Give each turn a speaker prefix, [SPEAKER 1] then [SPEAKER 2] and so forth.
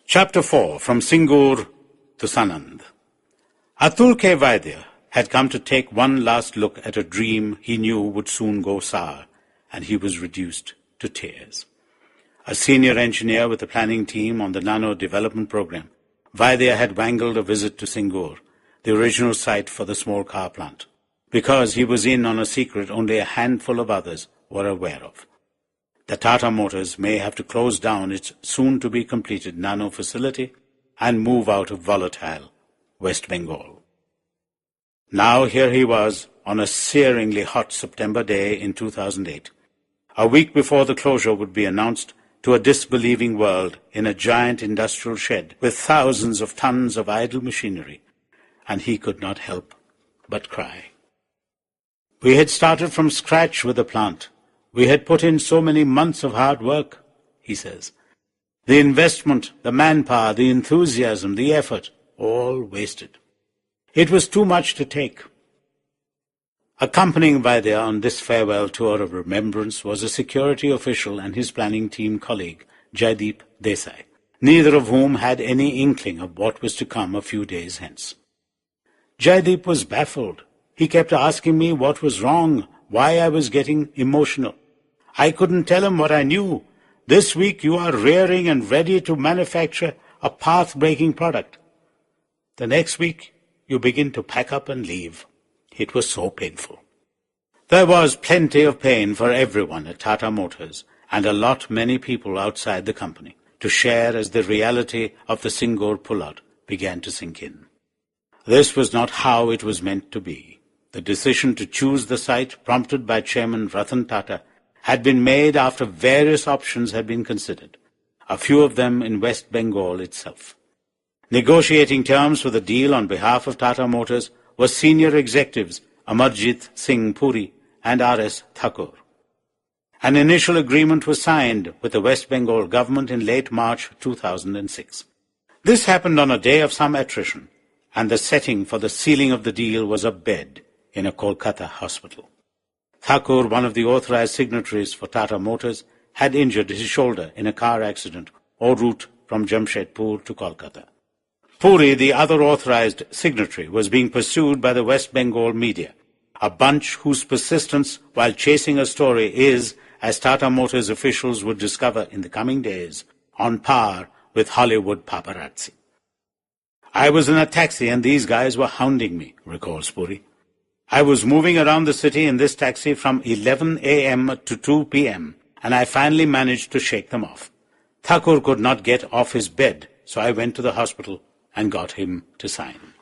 [SPEAKER 1] Chapter 4, From Singur to Sanand. Atul K. Vaidya had come to take one last look at a dream he knew would soon go sour, and he was reduced to tears. A senior engineer with the planning team on the Nano development program, Vaidya had wangled a visit to Singur, the original site for the small car plant, because he was in on a secret only a handful of others were aware of. The Tata Motors may have to close down its soon-to-be-completed Nano facility and move out of volatile West Bengal. Now here he was on a searingly hot September day in 2008, a week before the closure would be announced to a disbelieving world in a giant industrial shed with thousands of tons of idle machinery, and he could not help but cry. We had started from scratch with the plant. We had put in so many months of hard work, he says. The investment, the manpower, the enthusiasm, the effort, all wasted. It was too much to take. Accompanying Vaidya on this farewell tour of remembrance was a security official and his planning team colleague, Jagdish Raja, neither of whom had any inkling of what was to come a few days hence. Jagdish was baffled. He kept asking me what was wrong, why I was getting emotional. I couldn't tell him what I knew. This week you are rearing and ready to manufacture a path-breaking product. The next week you begin to pack up and leave. It was so painful. There was plenty of pain for everyone at Tata Motors and a lot many people outside the company to share as the reality of the Singur pullout began to sink in. This was not how it was meant to be. The decision to choose the site, prompted by Chairman Ratan Tata, had been made after various options had been considered, a few of them in West Bengal itself. Negotiating terms for the deal on behalf of Tata Motors were senior executives Amarjit Singh Puri and R.S. Thakur. An initial agreement was signed with the West Bengal government in late March 2006. This happened on a day of some attrition, and the setting for the sealing of the deal was a bed in a Kolkata hospital. Thakur, one of the authorized signatories for Tata Motors, had injured his shoulder in a car accident en route from Jamshedpur to Kolkata. Puri, the other authorized signatory, was being pursued by the West Bengal media, a bunch whose persistence while chasing a story is, as Tata Motors officials would discover in the coming days, on par with Hollywood paparazzi. I was in a taxi and these guys were hounding me, recalls Puri. I was moving around the city in this taxi from 11 a.m. to 2 p.m. and I finally managed to shake them off. Thakur could not get off his bed, so I went to the hospital and got him to sign.